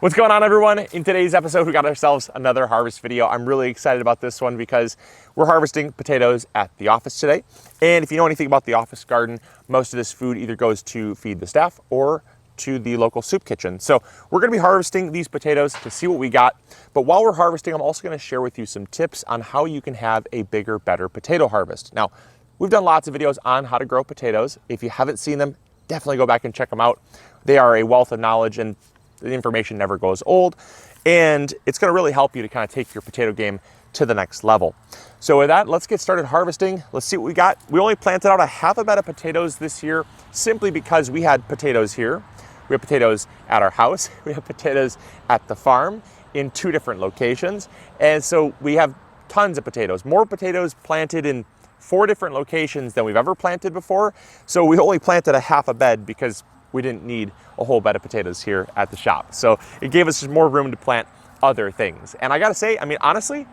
What's going on, everyone? In today's episode, we got ourselves another harvest video. I'm really excited about this one because we're harvesting potatoes at the office today. And if you know anything about the office garden, most of this food either goes to feed the staff or to the local soup kitchen. So we're gonna be harvesting these potatoes to see what we got. But while we're harvesting, I'm also gonna share with you some tips on how you can have a bigger, better potato harvest. Now, we've done lots of videos on how to grow potatoes. If you haven't seen them, definitely go back and check them out. They are a wealth of knowledge, and the information never goes old, and it's going to really help you to kind of take your potato game to the next level. So with that, let's get started harvesting. Let's see what we got. We only planted out a half a bed of potatoes this year simply because we had potatoes here. We have potatoes at our house. We have potatoes at the farm in 2 different locations. And so we have tons of potatoes, more potatoes planted in 4 different locations than we've ever planted before. So we only planted a half a bed because we didn't need a whole bed of potatoes here at the shop. So it gave us just more room to plant other things. And I gotta say, I mean, honestly,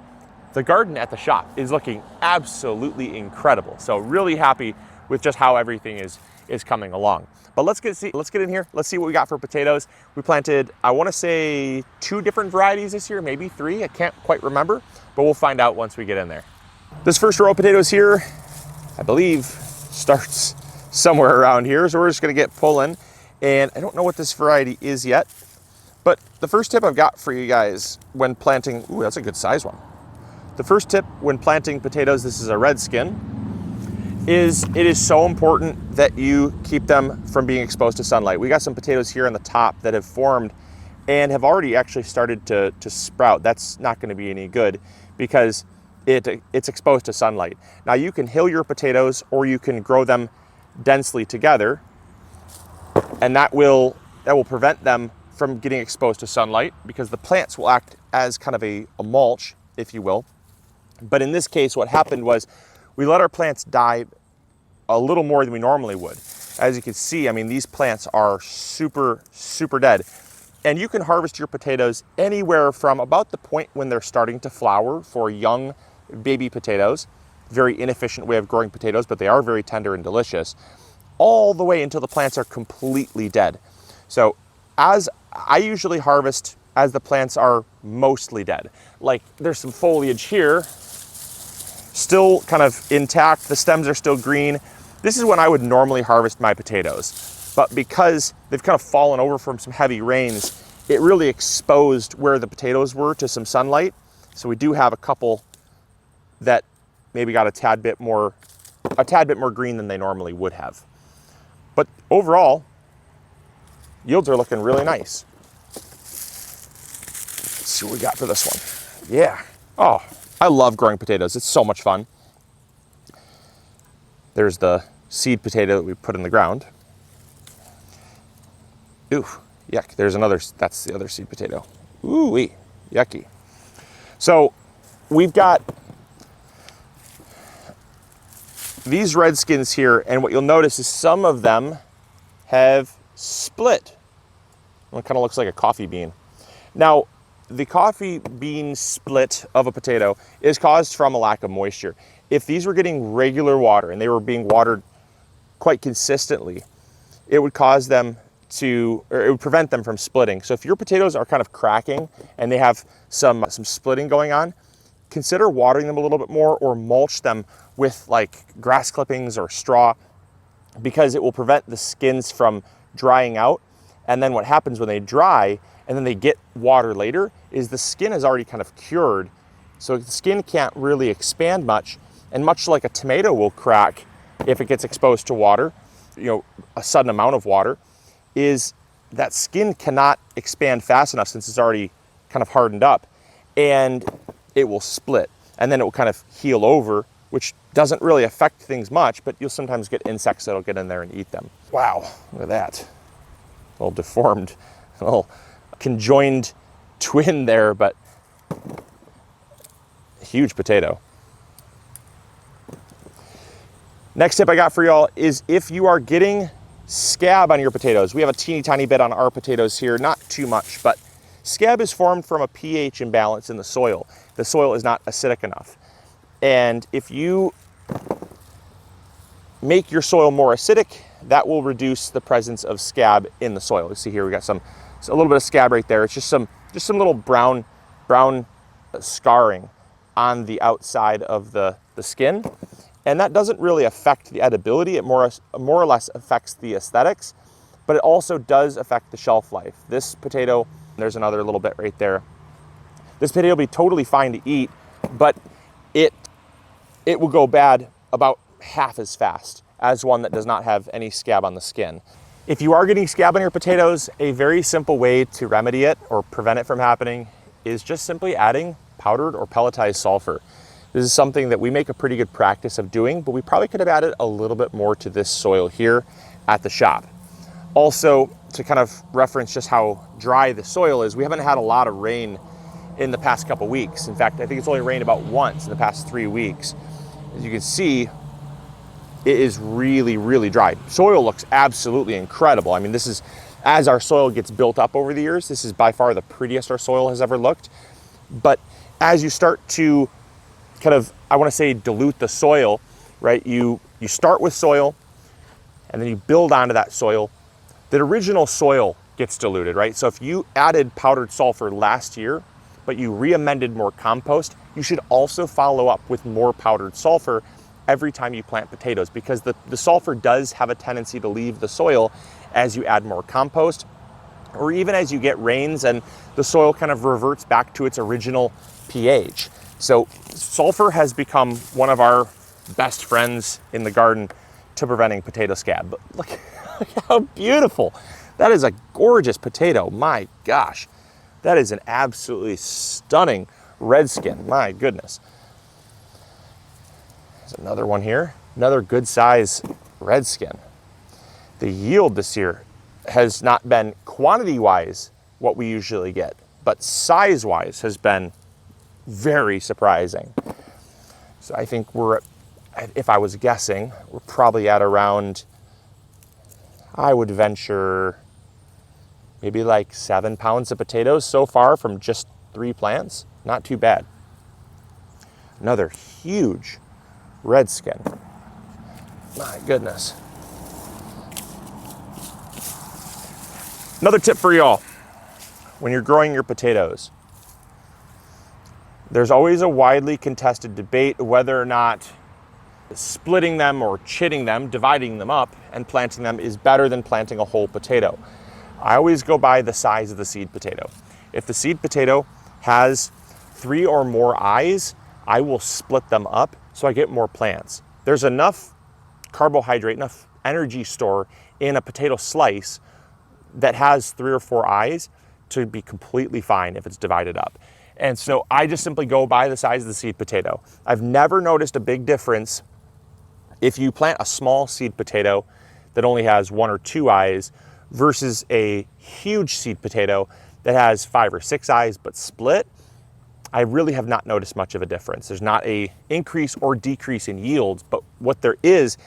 the garden at the shop is looking absolutely incredible. So really happy with just how everything is coming along. But let's get in here. Let's see what we got for potatoes. We planted, I wanna say 2 different varieties this year, maybe 3, I can't quite remember, but we'll find out once we get in there. This first row of potatoes here, I believe, starts somewhere around here. So we're just gonna get pulling. And I don't know what this variety is yet, but the first tip I've got for you guys when planting, ooh, that's a good size one. The first tip when planting potatoes, this is a red skin, is it is so important that you keep them from being exposed to sunlight. We got some potatoes here on the top that have formed and have already actually started to sprout. That's not gonna be any good because it's exposed to sunlight. Now you can hill your potatoes or you can grow them densely together, and that will prevent them from getting exposed to sunlight because the plants will act as kind of a mulch, if you will. But in this case, what happened was we let our plants die a little more than we normally would. As you can see, I mean, these plants are super, super dead. And you can harvest your potatoes anywhere from about the point when they're starting to flower for young baby potatoes. Very inefficient way of growing potatoes, but they are very tender and delicious, all the way until the plants are completely dead. So as I usually harvest as the plants are mostly dead. Like there's some foliage here, still kind of intact, the stems are still green. This is when I would normally harvest my potatoes. But because they've kind of fallen over from some heavy rains, it really exposed where the potatoes were to some sunlight. So we do have a couple that maybe got a tad bit more green than they normally would have. But overall, yields are looking really nice. Let's see what we got for this one. Yeah. Oh, I love growing potatoes. It's so much fun. There's the seed potato that we put in the ground. Ooh, yuck. There's another, that's the other seed potato. Ooh-wee, yucky. So we've got these red skins here, and what you'll notice is some of them have split. Well, it kind of looks like a coffee bean. Now, the coffee bean split of a potato is caused from a lack of moisture. If these were getting regular water and they were being watered quite consistently, it would cause them to, or it would prevent them from splitting. So if your potatoes are kind of cracking and they have some splitting going on, consider watering them a little bit more or mulch them with like grass clippings or straw, because it will prevent the skins from drying out. And then what happens when they dry and then they get water later is the skin is already kind of cured. So the skin can't really expand much. And much like a tomato will crack if it gets exposed to water, you know, a sudden amount of water, is that skin cannot expand fast enough since it's already kind of hardened up, and it will split. And then it will kind of heal over, which doesn't really affect things much, but you'll sometimes get insects that'll get in there and eat them. Wow, look at that. A little deformed, a little conjoined twin there, but huge potato. Next tip I got for y'all is if you are getting scab on your potatoes, we have a teeny tiny bit on our potatoes here, not too much, but scab is formed from a pH imbalance in the soil. The soil is not acidic enough. And if you make your soil more acidic, that will reduce the presence of scab in the soil. You see here we got some So a little bit of scab right there. It's just some little brown scarring on the outside of the skin. And that doesn't really affect the edibility. It more or less affects the aesthetics, but it also does affect the shelf life. This potato, there's another little bit right there. This potato will be totally fine to eat, but it will go bad about half as fast as one that does not have any scab on the skin. If you are getting scab on your potatoes, a very simple way to remedy it or prevent it from happening is just simply adding powdered or pelletized sulfur. This is something that we make a pretty good practice of doing, but we probably could have added a little bit more to this soil here at the shop. Also, to kind of reference just how dry the soil is, we haven't had a lot of rain in the past couple weeks. In fact, I think it's only rained about once in the past 3 weeks. As you can see, it is really, really dry. Soil looks absolutely incredible. I mean, this is, as our soil gets built up over the years, this is by far the prettiest our soil has ever looked. But as you start to kind of, I want to say, dilute the soil, right? You start with soil and then you build onto that soil. The original soil gets diluted, right? So if you added powdered sulfur last year, but you re-amended more compost, you should also follow up with more powdered sulfur every time you plant potatoes, because the sulfur does have a tendency to leave the soil as you add more compost, or even as you get rains and the soil kind of reverts back to its original pH. So sulfur has become one of our best friends in the garden to preventing potato scab. But look how beautiful. That is a gorgeous potato. My gosh, that is an absolutely stunning red skin. My goodness. There's another one here, another good size red skin. The yield this year has not been quantity-wise what we usually get, but size-wise has been very surprising. So I think if I was guessing, we're probably at around, I would venture maybe like 7 pounds of potatoes so far from just 3 plants. Not too bad. Another huge red skin. My goodness. Another tip for y'all. When you're growing your potatoes, there's always a widely contested debate whether or not splitting them or chitting them, dividing them up and planting them is better than planting a whole potato. I always go by the size of the seed potato. If the seed potato has 3 or more eyes, I will split them up so I get more plants. There's enough carbohydrate, enough energy store in a potato slice that has 3 or 4 eyes to be completely fine if it's divided up. And so I just simply go by the size of the seed potato. I've never noticed a big difference if you plant a small seed potato that only has 1 or 2 eyes versus a huge seed potato that has 5 or 6 eyes but split. I really have not noticed much of a difference. There's not a increase or decrease in yields, but what there is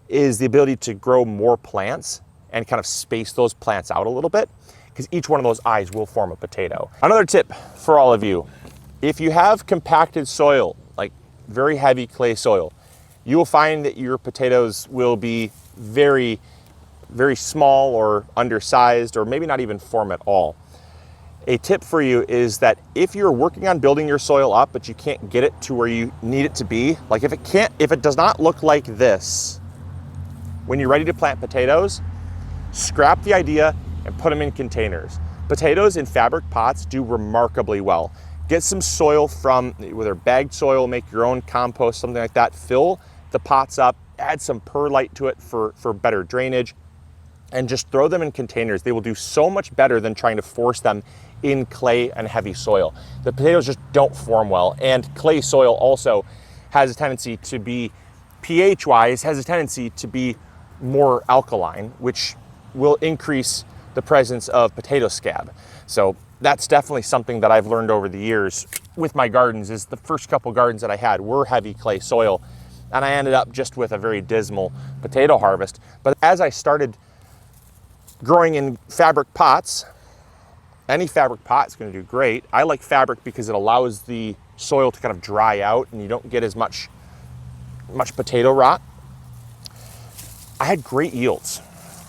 the ability to grow more plants and kind of space those plants out a little bit, because each one of those eyes will form a potato. Another tip for all of you, if you have compacted soil, like very heavy clay soil, you will find that your potatoes will be very, very small or undersized, or maybe not even form at all. A tip for you is that if you're working on building your soil up, but you can't get it to where you need it to be, like if it does not look like this, when you're ready to plant potatoes, scrap the idea and put them in containers. Potatoes in fabric pots do remarkably well. Get some soil from, whether bagged soil, make your own compost, something like that. Fill the pots up, add some perlite to it for better drainage, and just throw them in containers. They will do so much better than trying to force them in clay and heavy soil. The potatoes just don't form well, and clay soil also has a tendency to be, pH-wise, has a tendency to be more alkaline, which will increase the presence of potato scab. So that's definitely something that I've learned over the years with my gardens. Is the first couple gardens that I had were heavy clay soil, and I ended up just with a very dismal potato harvest. But as I started growing in fabric pots, any fabric pot is going to do great. I like fabric because it allows the soil to kind of dry out and you don't get as much potato rot. I had great yields,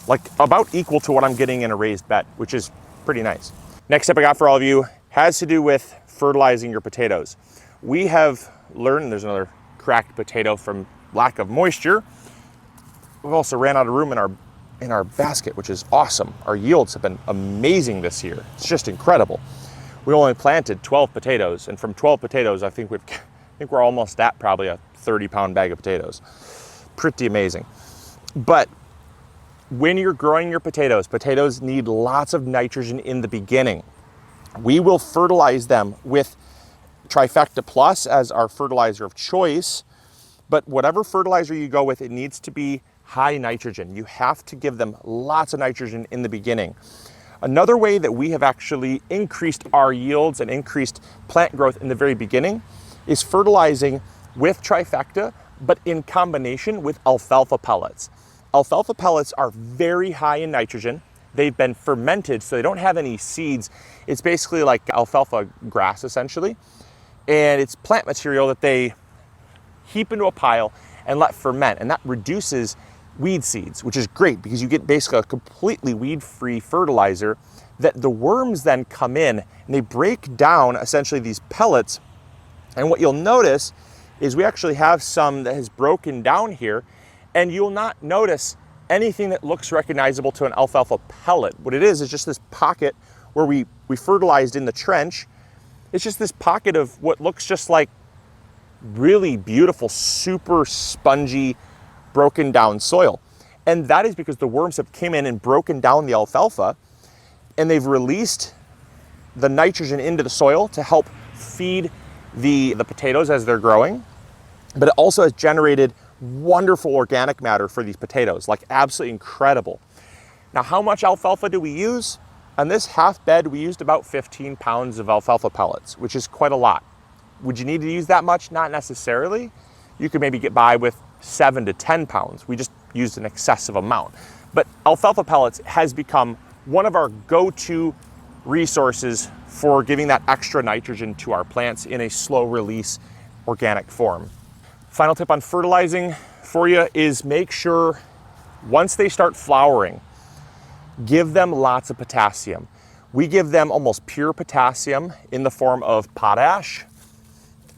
like about equal to what I'm getting in a raised bed, which is pretty nice. Next tip I got for all of you has to do with fertilizing your potatoes. We have learned, there's another cracked potato from lack of moisture. We've also ran out of room in our basket, which is awesome. Our yields have been amazing this year. It's just incredible. We only planted 12 potatoes, and from 12 potatoes, I think we're almost at probably a 30-pound bag of potatoes. Pretty amazing. But when you're growing your potatoes, potatoes need lots of nitrogen in the beginning. We will fertilize them with Trifecta Plus as our fertilizer of choice, but whatever fertilizer you go with, it needs to be high nitrogen. You have to give them lots of nitrogen in the beginning. Another way that we have actually increased our yields and increased plant growth in the very beginning is fertilizing with Trifecta, but in combination with alfalfa pellets. Alfalfa pellets are very high in nitrogen. They've been fermented, so they don't have any seeds. It's basically like alfalfa grass, essentially. And it's plant material that they heap into a pile and let ferment, and that reduces weed seeds, which is great because you get basically a completely weed-free fertilizer that the worms then come in and they break down essentially these pellets. And what you'll notice is we actually have some that has broken down here, and you'll not notice anything that looks recognizable to an alfalfa pellet. What it is just this pocket where we fertilized in the trench. It's just this pocket of what looks just like really beautiful, super spongy, broken down soil. And that is because the worms have came in and broken down the alfalfa, and they've released the nitrogen into the soil to help feed the potatoes as they're growing. But it also has generated wonderful organic matter for these potatoes, like absolutely incredible. Now, how much alfalfa do we use? On this half bed, we used about 15 pounds of alfalfa pellets, which is quite a lot. Would you need to use that much? Not necessarily. You could maybe get by with 7 to 10 pounds. We just used an excessive amount. But alfalfa pellets has become one of our go-to resources for giving that extra nitrogen to our plants in a slow release organic form. Final tip on fertilizing for you is make sure once they start flowering, give them lots of potassium. We give them almost pure potassium in the form of potash.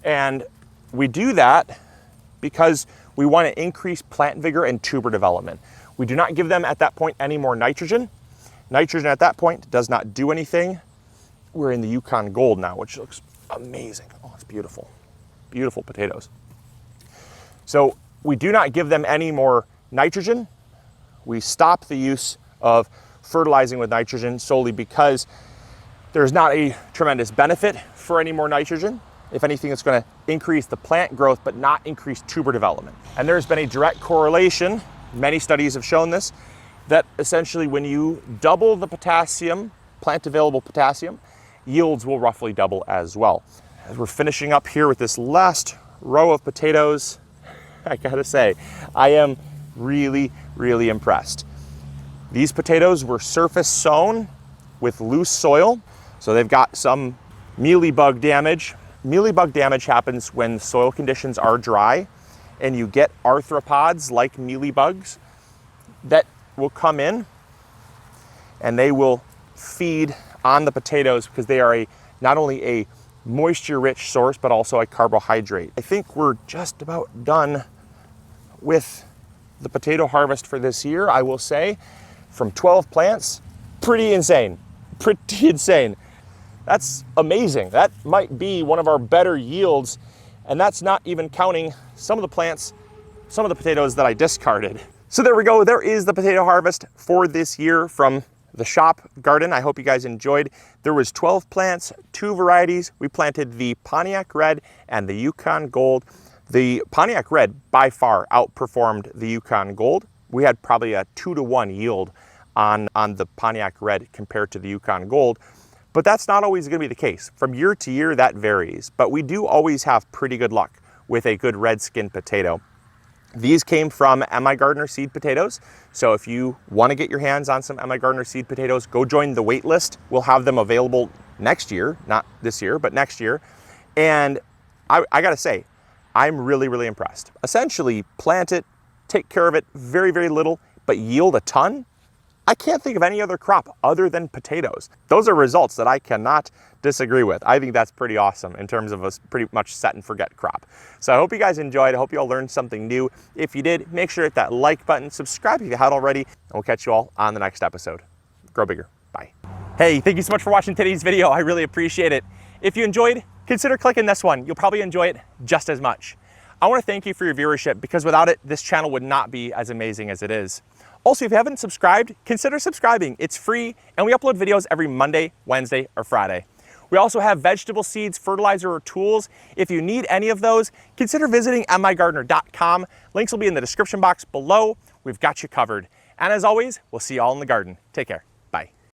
And we do that because we want to increase plant vigor and tuber development. We do not give them at that point any more nitrogen. Nitrogen at that point does not do anything. We're in the Yukon Gold now, which looks amazing. Oh, it's beautiful. Beautiful potatoes. So we do not give them any more nitrogen. We stop the use of fertilizing with nitrogen solely because there's not a tremendous benefit for any more nitrogen. If anything, it's going to increase the plant growth, but not increase tuber development. And there's been a direct correlation, many studies have shown this, that essentially when you double the potassium, plant available potassium, yields will roughly double as well. As we're finishing up here with this last row of potatoes, I gotta say, I am really, really impressed. These potatoes were surface sown with loose soil, so they've got some mealybug damage. Mealybug damage happens when soil conditions are dry and you get arthropods like mealybugs that will come in and they will feed on the potatoes because they are not only a moisture-rich source but also a carbohydrate. I think we're just about done with the potato harvest for this year. I will say from 12 plants, pretty insane. That's amazing. That might be one of our better yields, and that's not even counting some of the plants, some of the potatoes that I discarded. So there we go. There is the potato harvest for this year from the shop garden. I hope you guys enjoyed. There was 12 plants, 2 varieties. We planted the Pontiac Red and the Yukon Gold. The Pontiac Red by far outperformed the Yukon Gold. We had probably a 2-to-1 yield on the Pontiac Red compared to the Yukon Gold. But that's not always going to be the case. From year to year, that varies. But we do always have pretty good luck with a good red skin potato. These came from M.I. Gardner seed potatoes. So if you want to get your hands on some M.I. Gardner seed potatoes, go join the wait list. We'll have them available next year, not this year, but next year. And I got to say, I'm really, really impressed. Essentially, plant it, take care of it very, very little, but yield a ton. I can't think of any other crop other than potatoes. Those are results that I cannot disagree with. I think that's pretty awesome in terms of a pretty much set and forget crop. So I hope you guys enjoyed. I hope you all learned something new. If you did, make sure to hit that like button, subscribe if you haven't already, and we'll catch you all on the next episode. Grow bigger. Bye. Hey, thank you so much for watching today's video. I really appreciate it. If you enjoyed, consider clicking this one. You'll probably enjoy it just as much. I want to thank you for your viewership, because without it, this channel would not be as amazing as it is. Also, if you haven't subscribed, consider subscribing. It's free, and we upload videos every Monday, Wednesday, or Friday. We also have vegetable seeds, fertilizer, or tools. If you need any of those, consider visiting migardener.com. Links will be in the description box below. We've got you covered. And as always, we'll see you all in the garden. Take care.